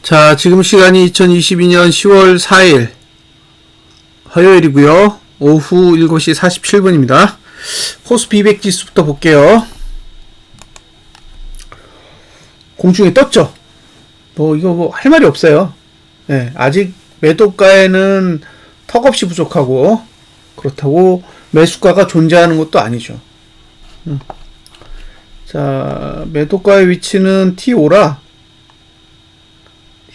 자, 지금 시간이 2022년 10월 4일 화요일이고요. 오후 7시 47분입니다. 코스피 200 지수부터 볼게요. 공중에 떴죠? 이거 할 말이 없어요. 네, 아직 매도가에는 턱없이 부족하고, 그렇다고 매수가가 존재하는 것도 아니죠. 자, 매도가의 위치는 T5라,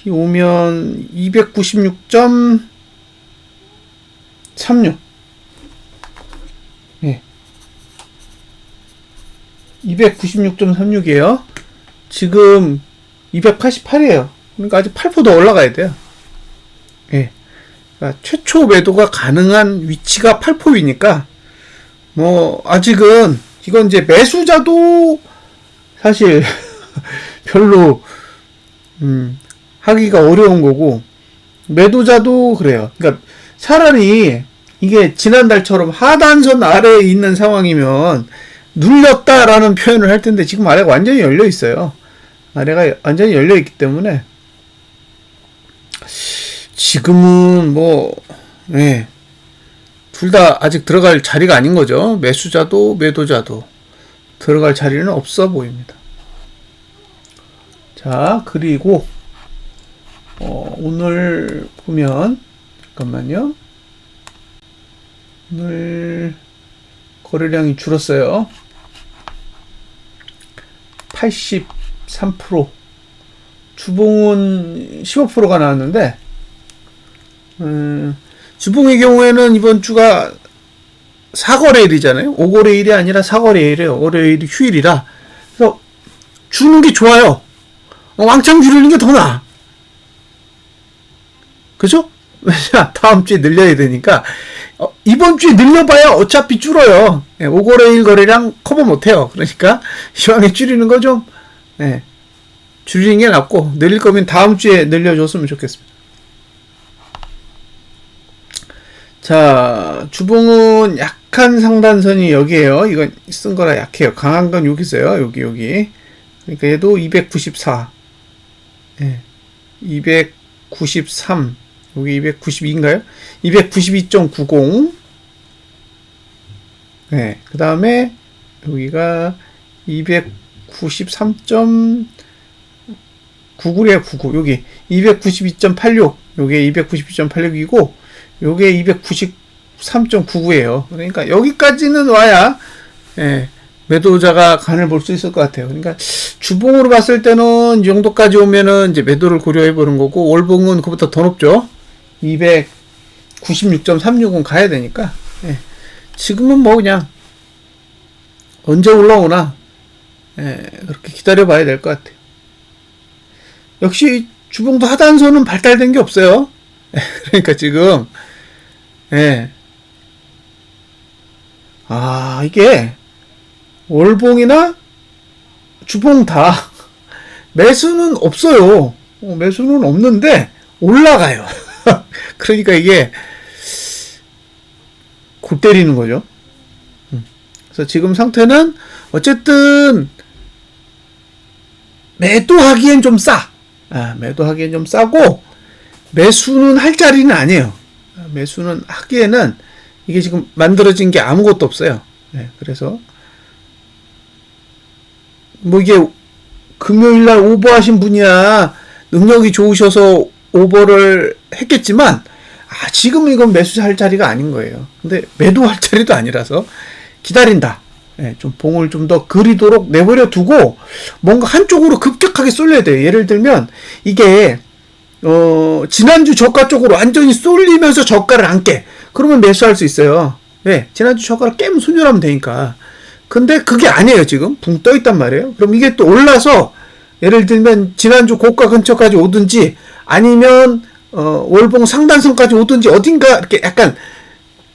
T5면 296.36. 예. 296.36이에요. 지금 288이에요. 그러니까 아직 8% 더 올라가야 돼요. 예. 그러니까 최초 매도가 가능한 위치가 8%이니까, 아직은, 이건 이제 매수자도 사실 별로, 하기가 어려운 거고, 매도자도 그래요. 그러니까 차라리 이게 지난달처럼 하단선 아래에 있는 상황이면 눌렸다라는 표현을 할 텐데, 지금 아래가 완전히 열려 있어요. 아래가 완전히 열려 있기 때문에 지금은 둘 다 아직 들어갈 자리가 아닌 거죠. 매수자도 매도자도 들어갈 자리는 없어 보입니다. 자, 그리고 오늘 보면, 잠깐만요. 오늘 거래량이 줄었어요. 83%. 주봉은 15%가 나왔는데, 주봉의 경우에는 이번 주가 4거래일이잖아요. 5거래일이 아니라 4거래일이에요. 월요일이 휴일이라. 그래서 주는 게 좋아요. 왕창 줄이는 게 더 나아. 그죠? 왜냐, 다음 주에 늘려야 되니까. 이번 주에 늘려봐야 어차피 줄어요. 5거래일 거래량 커버 못해요. 그러니까 이왕에 줄이는 거 좀 줄이는 게 낫고, 늘릴 거면 다음 주에 늘려줬으면 좋겠습니다. 자, 주봉은 약한 상단선이 여기에요. 이건 쓴 거라 약해요. 강한 건 여기 있어요. 여기. 그러니까 얘도 294. 293. 여기 292인가요? 292.90. 그 다음에 여기가 293.99래요. 99. 여기 292.86. 요게 292.86이고, 요게 293.99예요. 그러니까 여기까지는 와야 매도자가 간을 볼 수 있을 것 같아요. 그러니까 주봉으로 봤을 때는 이 정도까지 오면은 이제 매도를 고려해 보는 거고, 월봉은 그보다 더 높죠. 296.36은 가야 되니까, 지금은 그냥 언제 올라오나 그렇게 기다려 봐야 될 것 같아요. 역시 주봉도 하단선은 발달된 게 없어요. 그러니까 지금 이게 월봉이나 주봉 다 매수는 없어요. 매수는 없는데 올라가요. 그러니까 이게 골 때리는 거죠. 그래서 지금 상태는 어쨌든 매도하기엔 좀 싸. 매도하기엔 좀 싸고, 매수는 할 자리는 아니에요. 매수는 하기에는 이게 지금 만들어진 게 아무것도 없어요. 그래서 이게 금요일날 오버하신 분이야 능력이 좋으셔서 오버를 했겠지만, 지금은 이건 매수할 자리가 아닌 거예요. 근데 매도할 자리도 아니라서 기다린다. 좀 봉을 좀 더 그리도록 내버려 두고 뭔가 한쪽으로 급격하게 쏠려야 돼요. 예를 들면 이게 지난주 저가 쪽으로 완전히 쏠리면서 저가를 안 깨. 그러면 매수할 수 있어요. 지난주 저가를 깨면 손절하면 되니까. 근데 그게 아니에요. 지금 붕 떠 있단 말이에요. 그럼 이게 또 올라서 예를 들면 지난주 고가 근처까지 오든지, 아니면 월봉 상단선까지 오든지, 어딘가 이렇게 약간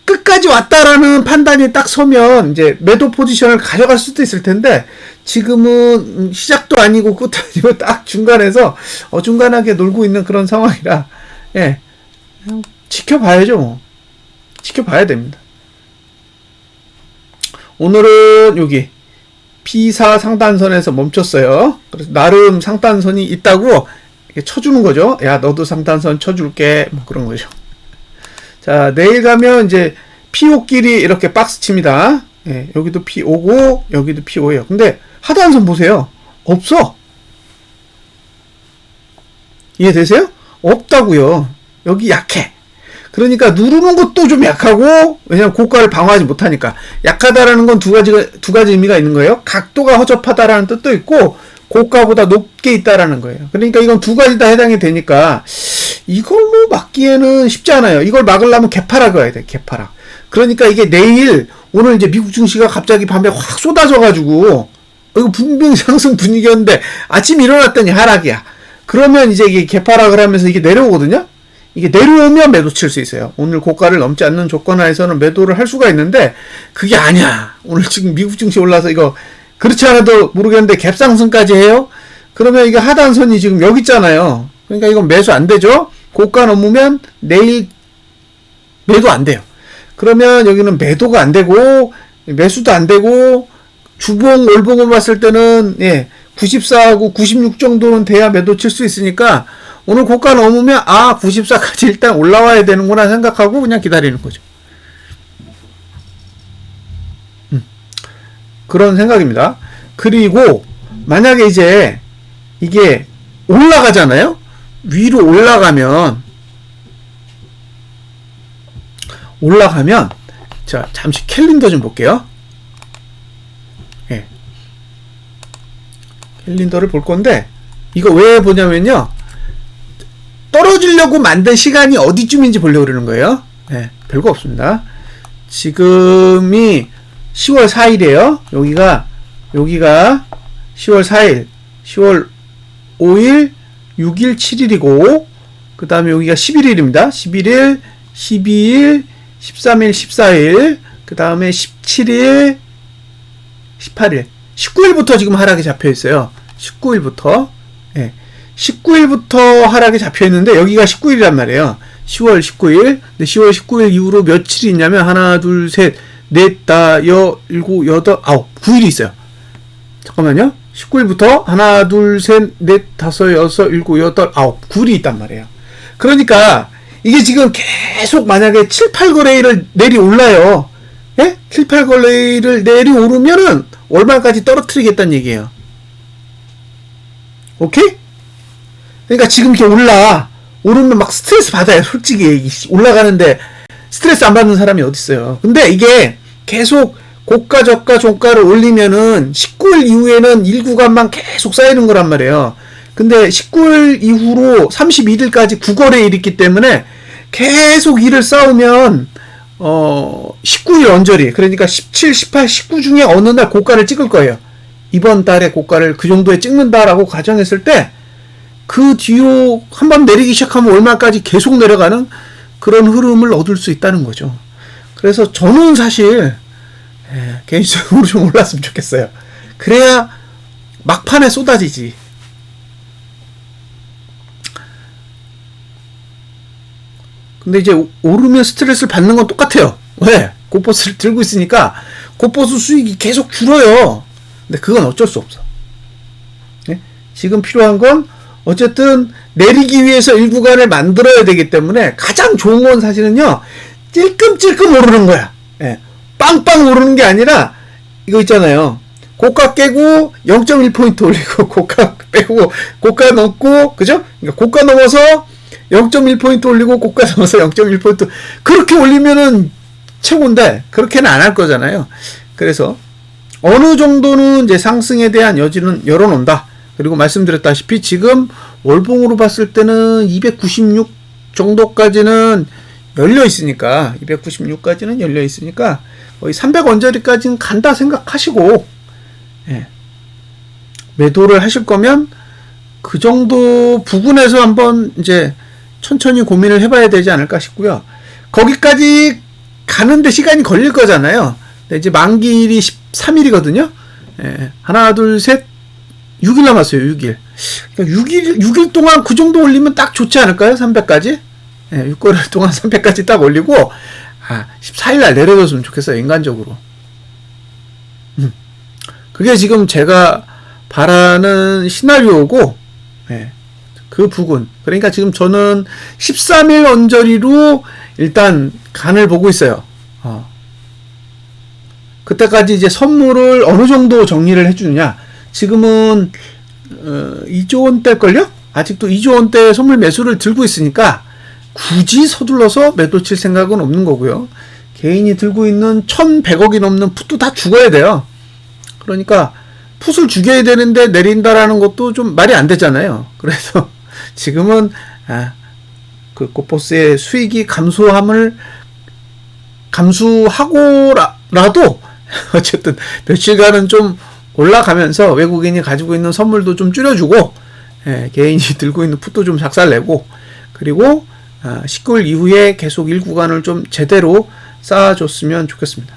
끝까지 왔다라는 판단이 딱 서면 이제 매도 포지션을 가져갈 수도 있을 텐데, 지금은 시작도 아니고 끝도 아니고 딱 중간에서 어중간하게 놀고 있는 그런 상황이라 지켜봐야죠. 지켜봐야 됩니다. 오늘은 여기 P4 상단선에서 멈췄어요. 그래서 나름 상단선이 있다고 쳐주는 거죠. 야, 너도 상단선 쳐줄게. 뭐 그런 거죠. 자, 내일 가면 이제 P5끼리 이렇게 박스 칩니다. 예, 여기도 P5고, 여기도 P5예요. 근데 하단선 보세요. 없어. 이해되세요? 없다고요. 여기 약해. 그러니까 누르는 것도 좀 약하고, 왜냐면 고가를 방어하지 못하니까. 약하다라는 건 두 가지 의미가 있는 거예요. 각도가 허접하다라는 뜻도 있고, 고가보다 높게 있다라는 거예요. 그러니까 이건 두 가지 다 해당이 되니까, 이걸로 막기에는 쉽지 않아요. 이걸 막으려면 개파락 가야 돼, 개파락. 그러니까 이게 내일, 오늘 이제 미국 증시가 갑자기 밤에 확 쏟아져가지고, 이거 분명히 상승 분위기였는데, 아침 일어났더니 하락이야. 그러면 이제 이게 개파락을 하면서 이게 내려오거든요? 이게 내려오면 매도 칠 수 있어요. 오늘 고가를 넘지 않는 조건 하에서는 매도를 할 수가 있는데, 그게 아니야. 오늘 지금 미국 증시 올라서 이거, 그렇지 않아도 모르겠는데 갭상승까지 해요? 그러면 이게 하단선이 지금 여기 있잖아요. 그러니까 이건 매수 안 되죠? 고가 넘으면 내일 매도 안 돼요. 그러면 여기는 매도가 안 되고, 매수도 안 되고, 주봉, 월봉을 봤을 때는, 94하고 96 정도는 돼야 매도 칠 수 있으니까, 오늘 고가 넘으면, 94까지 일단 올라와야 되는구나 생각하고 그냥 기다리는 거죠. 그런 생각입니다. 그리고, 만약에 이제, 이게 올라가잖아요? 위로 올라가면, 자, 잠시 캘린더 좀 볼게요. 캘린더를 볼 건데, 이거 왜 보냐면요, 떨어지려고 만든 시간이 어디쯤인지 보려고 그러는 거예요. 별거 없습니다. 지금이 10월 4일이에요. 여기가 10월 4일, 10월 5일, 6일, 7일이고, 그 다음에 여기가 11일입니다. 11일, 12일, 13일, 14일, 그 다음에 17일, 18일, 19일부터 지금 하락이 잡혀 있어요. 19일부터. 19일부터 하락이 잡혀 있는데, 여기가 19일이란 말이에요. 10월 19일. 근데 10월 19일 이후로 며칠이 있냐면, 하나, 둘, 셋, 넷, 다, 여, 일곱, 여덟, 아홉, 9일이 있어요. 잠깐만요. 19일부터 하나, 둘, 셋, 넷, 다섯, 여섯, 일곱, 여덟, 아홉, 9일이 있단 말이에요. 그러니까, 이게 지금 계속 만약에 7, 8거래일을 내려올라요. 7, 8거래일을 내려오르면은, 월말까지 떨어뜨리겠다는 얘기예요. 오케이? 그러니까 지금 이렇게 오르면 막 스트레스 받아요. 솔직히 올라가는데 스트레스 안 받는 사람이 어딨어요. 근데 이게 계속 고가 저가 종가를 올리면은 19일 이후에는 일구간만 계속 쌓이는 거란 말이에요. 근데 19일 이후로 31일까지 9거래일이 있기 때문에 계속 일을 쌓으면 19일 언저리, 그러니까 17, 18, 19 중에 어느 날 고가를 찍을 거예요. 이번 달에 고가를 그 정도에 찍는다라고 가정했을 때, 그 뒤로 한번 내리기 시작하면 얼마까지 계속 내려가는 그런 흐름을 얻을 수 있다는 거죠. 그래서 저는 사실, 개인적으로 좀 올랐으면 좋겠어요. 그래야 막판에 쏟아지지. 근데 이제 오르면 스트레스를 받는 건 똑같아요. 왜? 고버스를 들고 있으니까 고버스 수익이 계속 줄어요. 근데 그건 어쩔 수 없어. 지금 필요한 건 어쨌든 내리기 위해서 일구간을 만들어야 되기 때문에 가장 좋은 건 사실은요, 찔끔찔끔 오르는 거야. 빵빵 오르는 게 아니라 이거 있잖아요. 고가 깨고 0.1포인트 올리고, 고가 빼고, 고가 넘고, 그죠? 그러니까 고가 넘어서 0.1포인트 올리고, 고가 넘어서 0.1포인트. 그렇게 올리면은 최고인데, 그렇게는 안 할 거잖아요. 그래서, 어느 정도는 이제 상승에 대한 여지는 열어놓는다. 그리고 말씀드렸다시피 지금 월봉으로 봤을 때는 296 정도까지는 열려 있으니까, 296까지는 열려 있으니까, 거의 300 언저리까지는 간다 생각하시고, 매도를 하실 거면 그 정도 부근에서 한번 이제 천천히 고민을 해봐야 되지 않을까 싶고요. 거기까지 가는데 시간이 걸릴 거잖아요. 근데 이제 만기일이 13일이거든요. 하나, 둘, 셋, 6일 남았어요. 6일. 그러니까 6일 동안 그 정도 올리면 딱 좋지 않을까요? 300까지? 6개월 동안 300까지 딱 올리고, 14일날 내려줬으면 좋겠어요. 인간적으로. 그게 지금 제가 바라는 시나리오고, 그 부근. 그러니까 지금 저는 13일 언저리로 일단 간을 보고 있어요. 그때까지 이제 선물을 어느 정도 정리를 해주느냐. 지금은 2조 원대걸요? 아직도 2조 원대 선물 매수를 들고 있으니까 굳이 서둘러서 매도 칠 생각은 없는 거고요. 개인이 들고 있는 1,100억이 넘는 풋도 다 죽어야 돼요. 그러니까 풋을 죽여야 되는데 내린다라는 것도 좀 말이 안 되잖아요. 그래서 지금은 그 코포스의 수익이 감수하고라도 어쨌든 며칠간은 좀 올라가면서 외국인이 가지고 있는 선물도 좀 줄여주고, 개인이 들고 있는 풋도 좀 작살내고, 그리고 19일 이후에 계속 1구간을 좀 제대로 쌓아줬으면 좋겠습니다.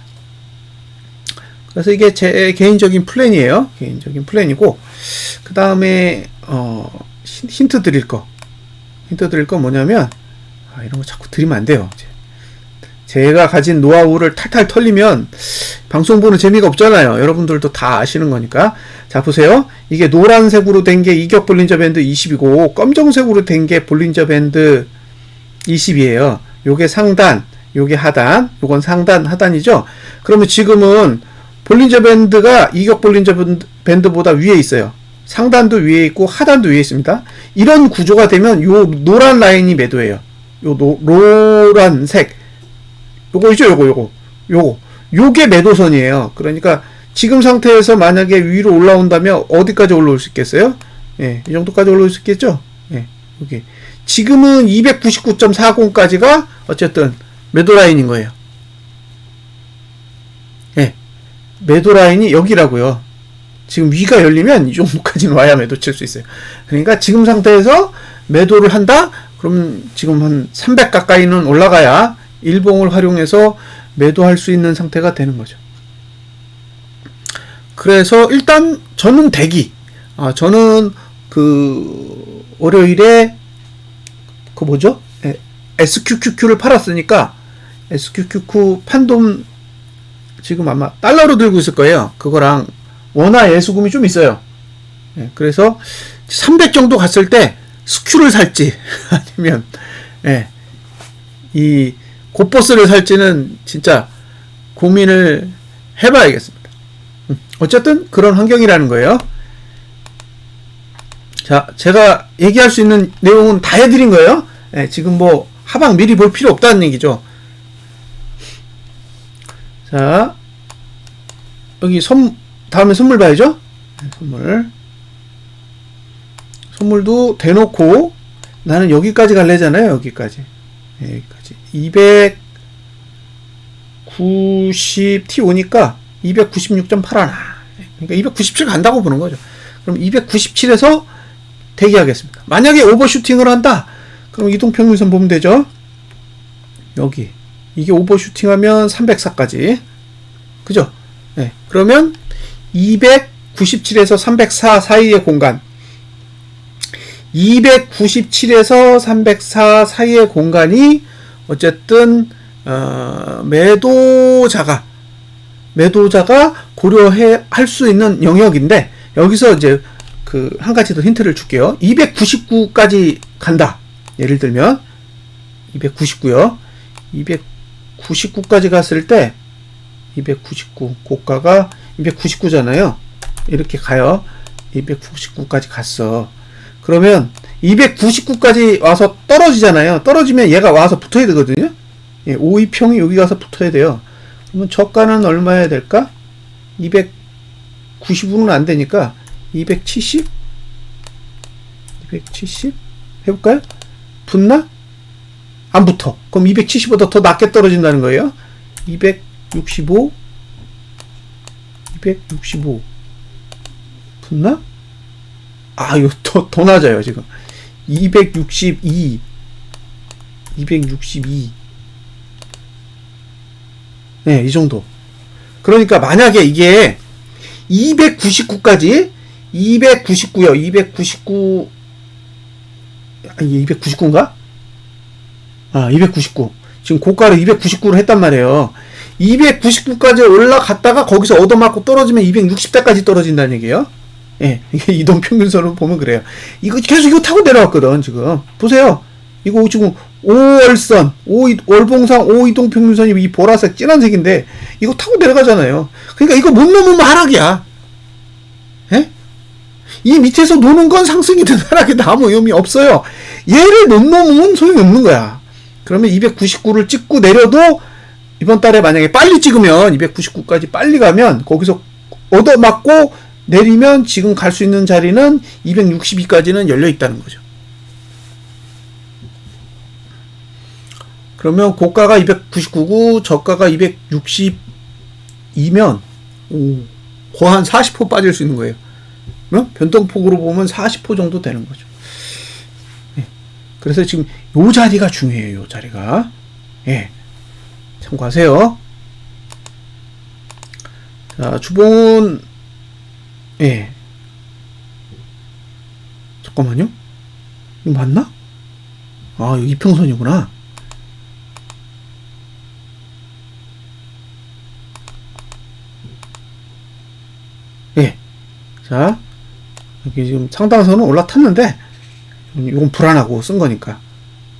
그래서 이게 제 개인적인 플랜이에요. 개인적인 플랜이고, 그 다음에 힌트 드릴 거 뭐냐면, 이런 거 자꾸 드리면 안 돼요. 제가 가진 노하우를 탈탈 털리면 방송 보는 재미가 없잖아요. 여러분들도 다 아시는 거니까. 자, 보세요. 이게 노란색으로 된 게 이격 볼린저 밴드 20이고 검정색으로 된 게 볼린저 밴드 20이에요. 요게 상단, 요게 하단, 요건 상단, 하단이죠. 그러면 지금은 볼린저 밴드가 이격 볼린저 밴드보다 위에 있어요. 상단도 위에 있고 하단도 위에 있습니다. 이런 구조가 되면 요 노란 라인이 매도예요. 요 노란색, 요거 요게 매도선이에요. 그러니까 지금 상태에서 만약에 위로 올라온다면 어디까지 올라올 수 있겠어요? 이 정도까지 올라올 수 있겠죠? 여기 지금은 299.40까지가 어쨌든 매도 라인인 거예요. 매도 라인이 여기라고요. 지금 위가 열리면 이 정도까지는 와야 매도 칠 수 있어요. 그러니까 지금 상태에서 매도를 한다? 그럼 지금 한 300 가까이는 올라가야 일봉을 활용해서 매도할 수 있는 상태가 되는 거죠. 그래서 일단 저는 대기. 저는 그 월요일에 그 뭐죠? SQQQ를 팔았으니까 SQQQ 판돈 지금 아마 달러로 들고 있을 거예요. 그거랑 원화 예수금이 좀 있어요. 그래서 300 정도 갔을 때 스큐를 살지 아니면 이 고버스를 살지는 진짜 고민을 해봐야겠습니다. 어쨌든 그런 환경이라는 거예요. 자, 제가 얘기할 수 있는 내용은 다 해드린 거예요. 지금 뭐 하방 미리 볼 필요 없다는 얘기죠. 자, 여기 다음에 선물 봐야죠. 선물도 대놓고 나는 여기까지 갈래잖아요. 여기까지 290T 오니까 296.81 그러니까 297 간다고 보는 거죠. 그럼 297에서 대기하겠습니다. 만약에 오버슈팅을 한다, 그럼 이동평균선 보면 되죠. 여기 이게 오버슈팅하면 304까지, 그죠? 그러면 297에서 304 사이의 공간, 297에서 304 사이의 공간이 어쨌든 매도자가 고려할 수 있는 영역인데, 여기서 이제 그 한 가지 더 힌트를 줄게요. 299까지 간다. 예를 들면 299요. 299까지 갔을 때 299 고가가 299잖아요. 이렇게 가요. 299까지 갔어. 그러면 299까지 와서 떨어지잖아요. 떨어지면 얘가 와서 붙어야 되거든요. 5위평이 여기 가서 붙어야 돼요. 그러면 저가는 얼마여야 될까? 290으로는 안 되니까 270 해볼까요? 붙나? 안 붙어. 그럼 270보다 더 낮게 떨어진다는 거예요. 265 붙나? 이거 더 낮아요, 지금. 262. 이 정도. 그러니까 만약에 이게 299까지 299요. 299 이게 299인가? 299. 지금 고가를 299로 했단 말이에요. 299까지 올라갔다가 거기서 얻어맞고 떨어지면 260대까지 떨어진다는 얘기예요. 예, 이게 이동평균선으로 보면 그래요. 이거 계속 이거 타고 내려왔거든, 지금. 보세요. 이거 지금 5월선, 월봉상 5이동평균선이 이 보라색, 진한색인데, 이거 타고 내려가잖아요. 그러니까 이거 못 넘으면 하락이야. 예? 이 밑에서 노는 건 상승이든 하락이든 아무 의미 없어요. 얘를 못 넘으면 소용이 없는 거야. 그러면 299를 찍고 내려도, 이번 달에 만약에 빨리 찍으면, 299까지 빨리 가면, 거기서 얻어맞고, 내리면 지금 갈 수 있는 자리는 262까지는 열려 있다는 거죠. 그러면 고가가 299고 저가가 262면 거의 한 40% 빠질 수 있는 거예요. 변동폭으로 보면 40% 정도 되는 거죠. 예. 그래서 지금 요 자리가 중요해요. 요 자리가. 예. 참고하세요. 자, 주봉은 예. 잠깐만요. 이거 맞나? 아, 여기 이평선이구나. 예. 자, 여기 지금 상단선은 올라탔는데, 이건 불안하고 쓴 거니까.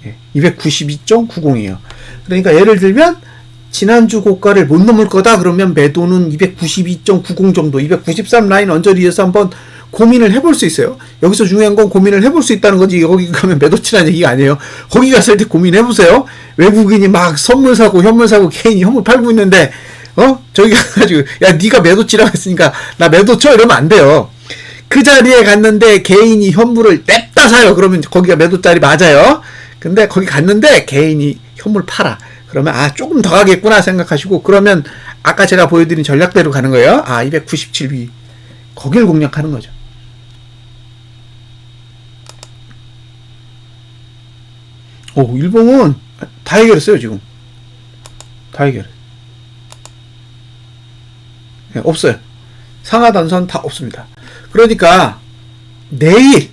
예. 292.90이에요. 그러니까 예를 들면, 지난주 고가를 못 넘을 거다 그러면 매도는 292.90 정도, 293 라인 언저리에서 한번 고민을 해볼 수 있어요. 여기서 중요한 건 고민을 해볼 수 있다는 거지, 여기 가면 매도 치라는 얘기가 아니에요. 거기 갔을 때 고민해보세요. 외국인이 막 선물 사고 현물 사고 개인이 현물 팔고 있는데 저기 가가지고 야 니가 매도 치라고 했으니까 나 매도 쳐 이러면 안 돼요. 그 자리에 갔는데 개인이 현물을 냅다 사요. 그러면 거기가 매도 자리 맞아요. 근데 거기 갔는데 개인이 현물 팔아. 그러면 조금 더 가겠구나 생각하시고, 그러면 아까 제가 보여드린 전략대로 가는 거예요. 297위 거길 공략하는 거죠. 일봉은 다 해결했어요. 지금 다 해결. 네, 없어요. 상하단선 다 없습니다. 그러니까 내일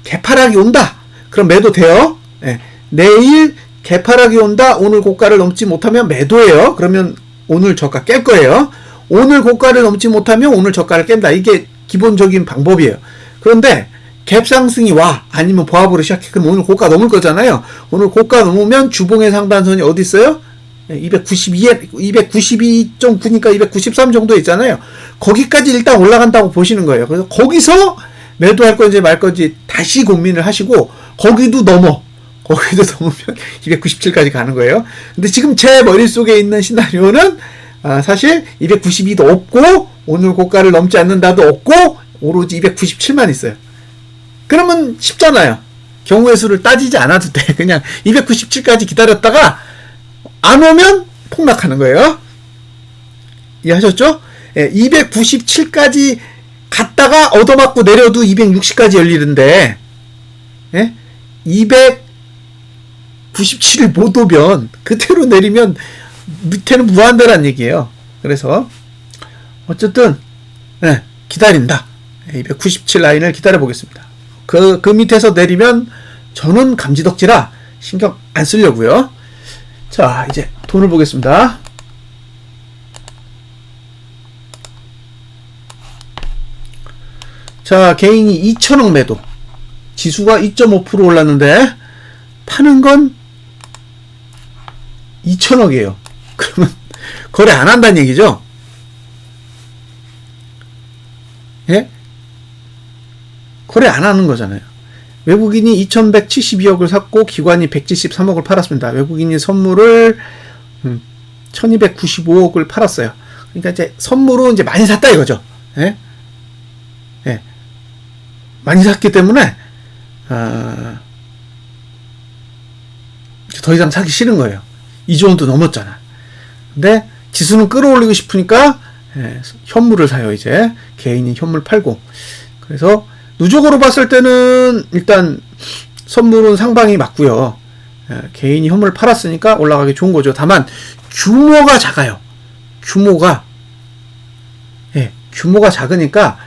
개파락이 온다. 그럼 매도 돼요. 네, 내일 개파락이 온다. 오늘 고가를 넘지 못하면 매도예요. 그러면 오늘 저가 깰 거예요. 오늘 고가를 넘지 못하면 오늘 저가를 깬다. 이게 기본적인 방법이에요. 그런데 갭 상승이 와, 아니면 보합으로 시작해. 그럼 오늘 고가 넘을 거잖아요. 오늘 고가 넘으면 주봉의 상단선이 어디 있어요? 292.9니까 293 정도 있잖아요. 거기까지 일단 올라간다고 보시는 거예요. 그래서 거기서 매도할 건지 말 건지 다시 고민을 하시고, 거기도 넘으면 297까지 가는 거예요. 근데 지금 제 머릿속에 있는 시나리오는 사실 292도 없고 오늘 고가를 넘지 않는다도 없고 오로지 297만 있어요. 그러면 쉽잖아요. 경우의 수를 따지지 않아도 돼. 그냥 297까지 기다렸다가 안 오면 폭락하는 거예요. 이해하셨죠? 297까지 갔다가 얻어맞고 내려도 260까지 열리는데 297을 못 오면 그대로 내리면 밑에는 무한대란 얘기예요. 그래서 어쨌든 기다린다. 297 라인을 기다려 보겠습니다. 그 밑에서 내리면 저는 감지덕지라 신경 안 쓰려고요. 자, 이제 돈을 보겠습니다. 자, 개인이 2천억 매도. 지수가 2.5% 올랐는데 파는 건 2천억이에요. 그러면 거래 안 한다는 얘기죠? 예? 거래 안 하는 거잖아요. 외국인이 2172억을 샀고 기관이 173억을 팔았습니다. 외국인이 선물을 1295억을 팔았어요. 그러니까 이제 선물은 이제 많이 샀다 이거죠. 예? 예. 많이 샀기 때문에 더 이상 사기 싫은 거예요. 2조 원도 넘었잖아. 근데 지수는 끌어올리고 싶으니까 현물을 사요. 이제 개인이 현물 팔고. 그래서 누적으로 봤을 때는 일단 선물은 상방이 맞고요. 개인이 현물 팔았으니까 올라가기 좋은 거죠. 다만 규모가 작아요. 규모가 작으니까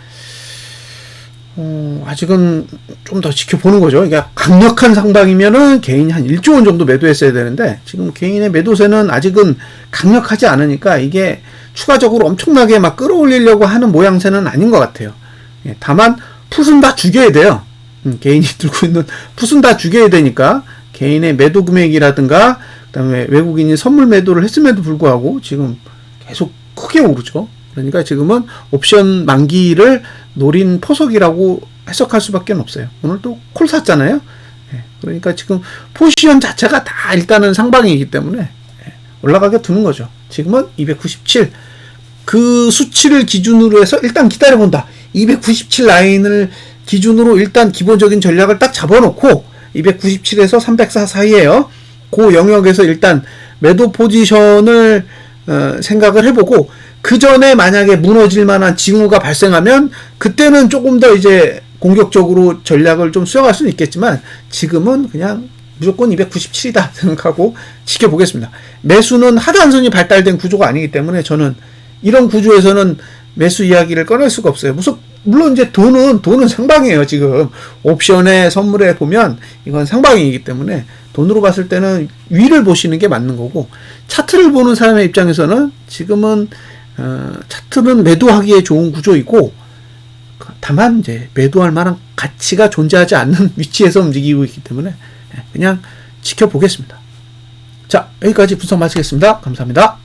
아직은 좀 더 지켜보는 거죠. 그러니까 강력한 상방이면은 개인이 한 1조 원 정도 매도했어야 되는데 지금 개인의 매도세는 아직은 강력하지 않으니까 이게 추가적으로 엄청나게 막 끌어올리려고 하는 모양새는 아닌 것 같아요. 예, 다만 풋은 다 죽여야 돼요. 개인이 들고 있는 풋은 다 죽여야 되니까 개인의 매도 금액이라든가 그다음에 외국인이 선물 매도를 했음에도 불구하고 지금 계속 크게 오르죠. 그러니까 지금은 옵션 만기를 노린 포석이라고 해석할 수밖에 없어요. 오늘 또 콜 샀잖아요. 예, 그러니까 지금 포지션 자체가 다 일단은 상방이기 때문에 올라가게 두는 거죠. 지금은 297 그 수치를 기준으로 해서 일단 기다려본다. 297 라인을 기준으로 일단 기본적인 전략을 딱 잡아놓고 297에서 304 사이에요. 그 영역에서 일단 매도 포지션을 생각을 해보고 그 전에 만약에 무너질 만한 징후가 발생하면 그때는 조금 더 이제 공격적으로 전략을 좀 수행할 수는 있겠지만 지금은 그냥 무조건 297이다 생각하고 지켜보겠습니다. 매수는 하단선이 발달된 구조가 아니기 때문에 저는 이런 구조에서는 매수 이야기를 꺼낼 수가 없어요. 물론 이제 돈은 상방이에요. 지금 옵션에 선물에 보면 이건 상방이기 때문에 돈으로 봤을 때는 위를 보시는 게 맞는 거고 차트를 보는 사람의 입장에서는 지금은 차트는 매도하기에 좋은 구조이고 다만 이제 매도할 만한 가치가 존재하지 않는 위치에서 움직이고 있기 때문에 그냥 지켜보겠습니다. 자, 여기까지 분석 마치겠습니다. 감사합니다.